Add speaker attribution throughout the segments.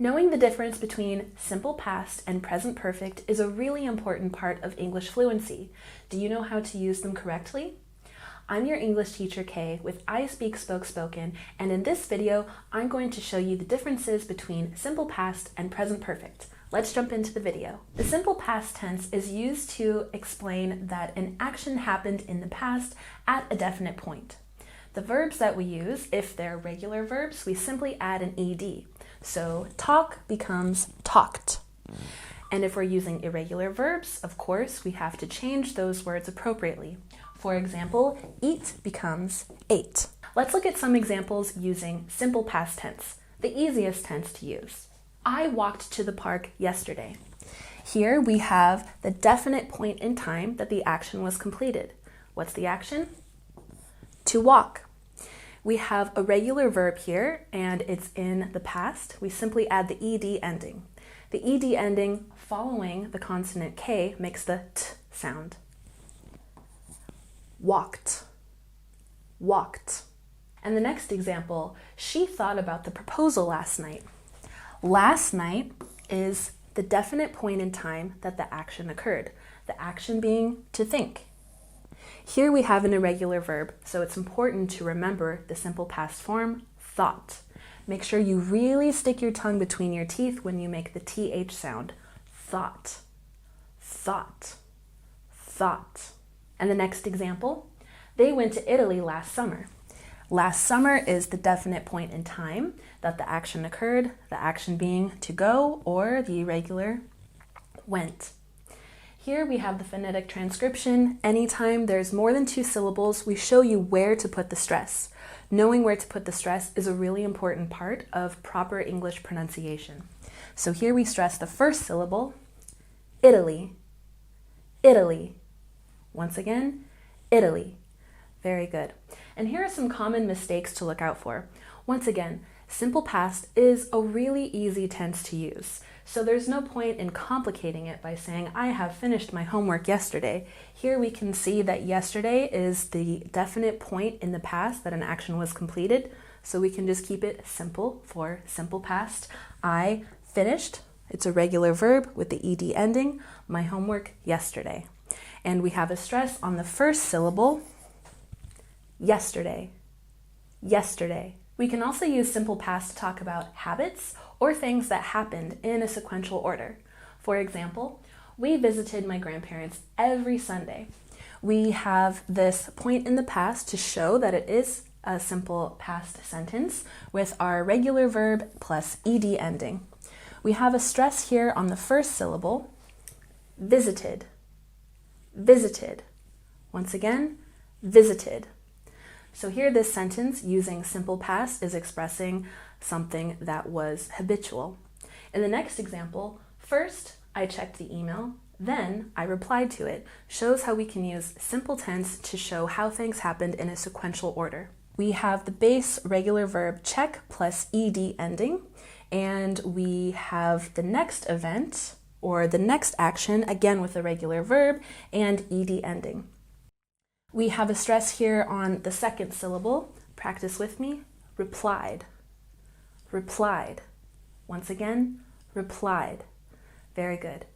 Speaker 1: Knowing the difference between simple past and present perfect is a really important part of English fluency. Do you know how to use them correctly? I'm your English teacher Kay with ISpeakSpokeSpoken, and in this video, I'm going to show you the differences between simple past and present perfect. Let's jump into the video. The simple past tense is used to explain that an action happened in the past at a definite point. The verbs that we use, if they're regular verbs, we simply add an ed. So talk becomes talked. And if we're using irregular verbs, of course, we have to change those words appropriately. For example, eat becomes ate. Let's look at some examples using simple past tense, the easiest tense to use. I walked to the park yesterday. Here we have the definite point in time that the action was completed. What's the action? To walk. We have a regular verb here, and it's in the past. We simply add the ed ending. The ed ending following the consonant K makes the t sound. Walked, walked. And the next example, she thought about the proposal last night. Last night is the definite point in time that the action occurred, the action being to think. Here we have an irregular verb, so it's important to remember the simple past form, thought. Make sure you really stick your tongue between your teeth when you make the th sound. Thought, thought, thought. And the next example, they went to Italy last summer. Last summer is the definite point in time that the action occurred, the action being to go, or the irregular went. Here we have the phonetic transcription. Anytime there's more than 2 syllables, we show you where to put the stress. Knowing where to put the stress is a really important part of proper English pronunciation. So here we stress the first syllable, Italy, Italy. Once again, Italy. Very good. And here are some common mistakes to look out for. Once again, simple past is a really easy tense to use. So there's no point in complicating it by saying, I have finished my homework yesterday. Here we can see that yesterday is the definite point in the past that an action was completed. So we can just keep it simple for simple past. I finished. It's a regular verb with the ed ending. My homework yesterday. And we have a stress on the first syllable, yesterday, yesterday. We can also use simple past to talk about habits or things that happened in a sequential order. For example, we visited my grandparents every Sunday. We have this point in the past to show that it is a simple past sentence with our regular verb plus ed ending. We have a stress here on the first syllable, visited, visited. Once again, visited. So here this sentence using simple past is expressing something that was habitual. In the next example, first I checked the email, then I replied to it, shows how we can use simple tense to show how things happened in a sequential order. We have the base regular verb check plus ed ending, and we have the next event or the next action, again with a regular verb and ed ending. We have a stress here on the second syllable. Practice with me. Replied. Replied. Once again, replied. Very good.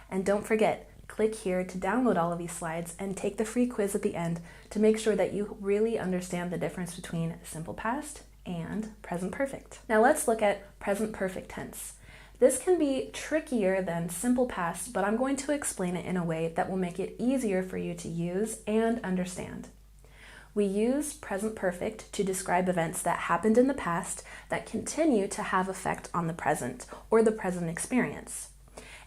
Speaker 1: And don't forget, click here to download all of these slides and take the free quiz at the end to make sure that you really understand the difference between simple past and present perfect. Now let's look at present perfect tense. This can be trickier than simple past, but I'm going to explain it in a way that will make it easier for you to use and understand. We use present perfect to describe events that happened in the past that continue to have effect on the present or the present experience.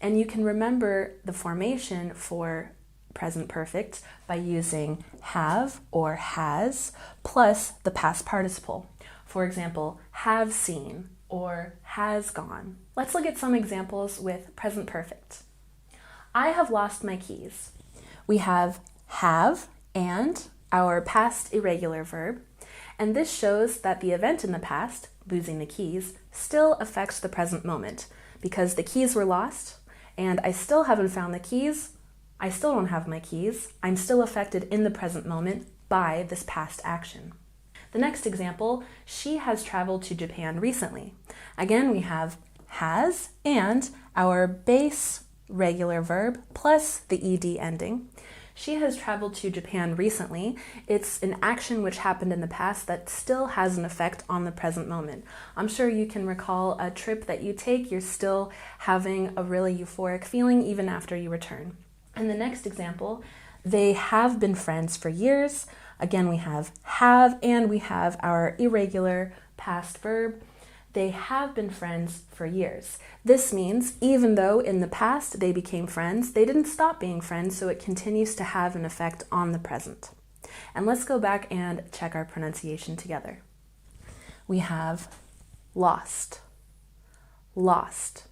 Speaker 1: And you can remember the formation for present perfect by using have or has plus the past participle. For example, have seen or has gone. Let's look at some examples with present perfect. I have lost my keys. We have and our past irregular verb, and this shows that the event in the past, losing the keys, still affects the present moment because the keys were lost and I still haven't found the keys. I still don't have my keys. I'm still affected in the present moment by this past action. The next example, she has traveled to Japan recently. Again, we have has, and our base regular verb plus the ed ending. She has traveled to Japan recently. It's an action which happened in the past that still has an effect on the present moment. I'm sure you can recall a trip that you take, you're still having a really euphoric feeling even after you return. And the next example, they have been friends for years. Again, we have and we have our irregular past verb. They have been friends for years. This means even though in the past they became friends, they didn't stop being friends, so it continues to have an effect on the present. And let's go back and check our pronunciation together. We have lost, lost.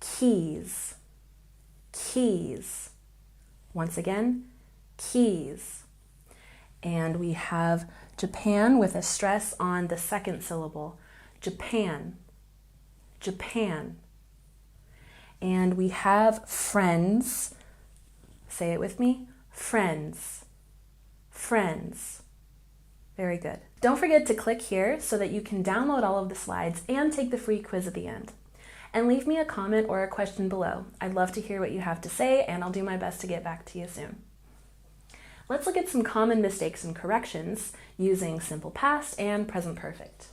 Speaker 1: Keys, keys. Once again, keys. And we have Japan with a stress on the second syllable. Japan, Japan. And we have friends. Say it with me. Friends, friends. Very good. Don't forget to click here so that you can download all of the slides and take the free quiz at the end. And leave me a comment or a question below. I'd love to hear what you have to say, and I'll do my best to get back to you soon. Let's look at some common mistakes and corrections using simple past and present perfect.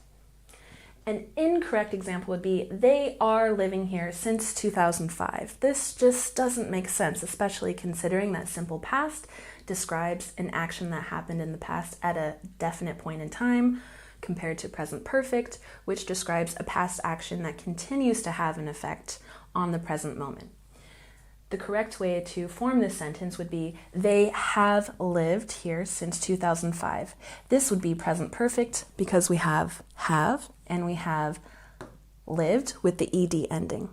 Speaker 1: An incorrect example would be, they are living here since 2005. This just doesn't make sense, especially considering that simple past describes an action that happened in the past at a definite point in time, compared to present perfect, which describes a past action that continues to have an effect on the present moment. The correct way to form this sentence would be, they have lived here since 2005. This would be present perfect because we have and we have lived with the ed ending.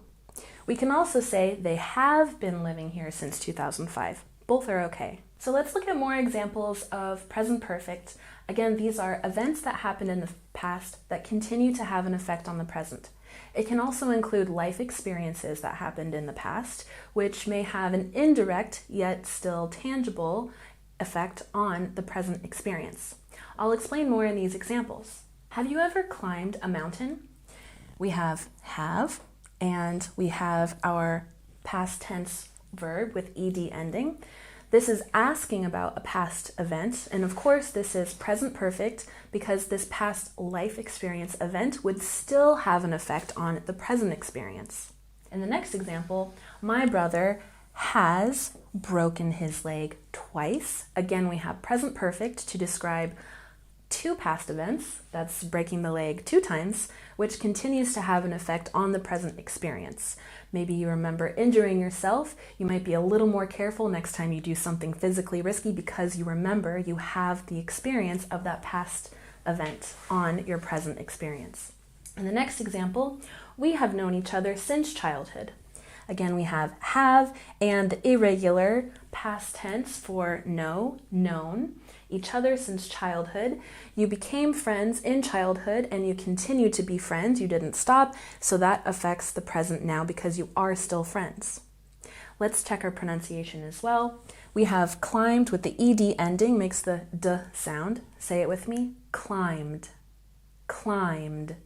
Speaker 1: We can also say they have been living here since 2005. Both are okay. So let's look at more examples of present perfect. Again, these are events that happened in the past that continue to have an effect on the present. It can also include life experiences that happened in the past, which may have an indirect yet still tangible effect on the present experience. I'll explain more in these examples. Have you ever climbed a mountain? We have, and we have our past tense verb with ed ending. This is asking about a past event, and of course this is present perfect because this past life experience event would still have an effect on the present experience. In the next example, my brother has broken his leg twice. Again, we have present perfect to describe two past events, that's breaking the leg 2 times, which continues to have an effect on the present experience. Maybe you remember injuring yourself. You might be a little more careful next time you do something physically risky because you remember you have the experience of that past event on your present experience. In the next example, we have known each other since childhood. Again, we have and the irregular past tense for know, known. Each other since childhood. You became friends in childhood and you continue to be friends. You didn't stop, so that affects the present now because you are still friends. Let's check our pronunciation as well. We have climbed with the ed ending, makes the d sound. Say it with me. Climbed, climbed,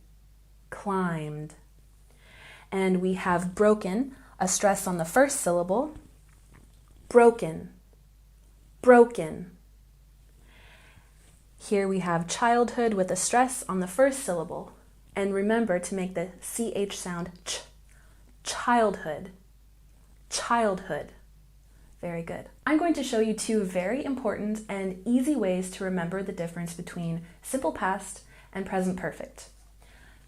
Speaker 1: climbed. And we have broken, a stress on the first syllable. Broken, broken. Here we have childhood with a stress on the first syllable. And remember to make the ch sound ch. Childhood, childhood. Very good. I'm going to show you 2 very important and easy ways to remember the difference between simple past and present perfect.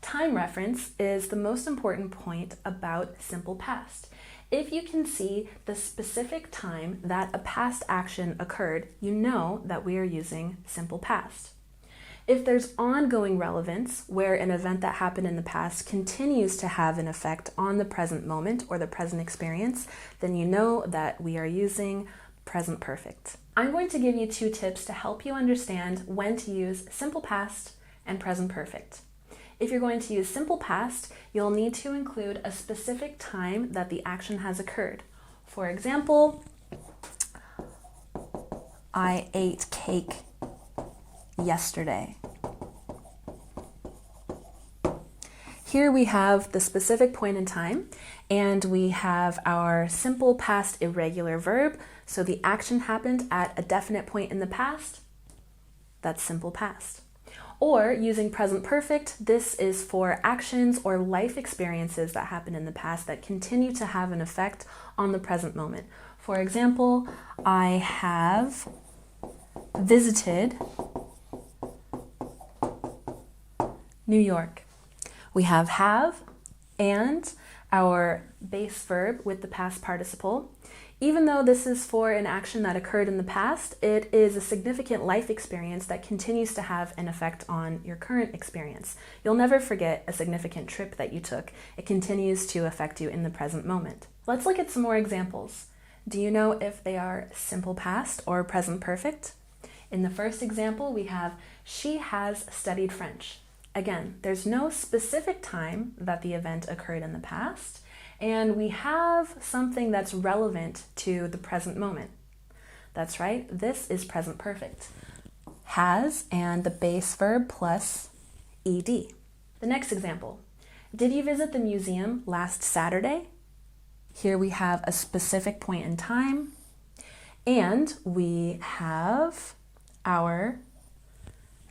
Speaker 1: Time reference is the most important point about simple past. If you can see the specific time that a past action occurred, you know that we are using simple past. If there's ongoing relevance, where an event that happened in the past continues to have an effect on the present moment or the present experience, then you know that we are using present perfect. I'm going to give you 2 tips to help you understand when to use simple past and present perfect. If you're going to use simple past, you'll need to include a specific time that the action has occurred. For example, I ate cake yesterday. Here we have the specific point in time, and we have our simple past irregular verb. So the action happened at a definite point in the past. That's simple past. Or using present perfect, this is for actions or life experiences that happen in the past that continue to have an effect on the present moment. For example, I have visited New York. We have and our base verb with the past participle. Even though this is for an action that occurred in the past, it is a significant life experience that continues to have an effect on your current experience. You'll never forget a significant trip that you took. It continues to affect you in the present moment. Let's look at some more examples. Do you know if they are simple past or present perfect? In the first example, we have, she has studied French. Again, there's no specific time that the event occurred in the past, and we have something that's relevant to the present moment. That's right, this is present perfect. Has and the base verb plus ed. The next example, did you visit the museum last Saturday? Here we have a specific point in time, and we have our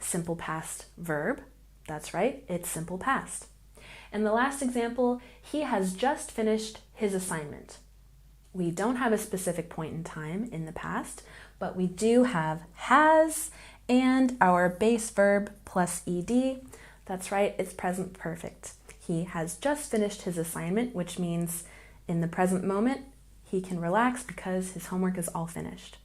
Speaker 1: simple past verb. That's right, it's simple past. And the last example, he has just finished his assignment. We don't have a specific point in time in the past, but we do have has and our base verb plus ed. That's right, it's present perfect. He has just finished his assignment, which means in the present moment, he can relax because his homework is all finished.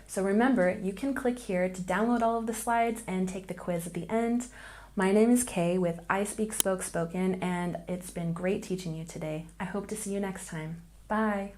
Speaker 1: So remember, you can click here to download all of the slides and take the quiz at the end. My name is Kay with ISpeakSpokeSpoken, and it's been great teaching you today. I hope to see you next time. Bye.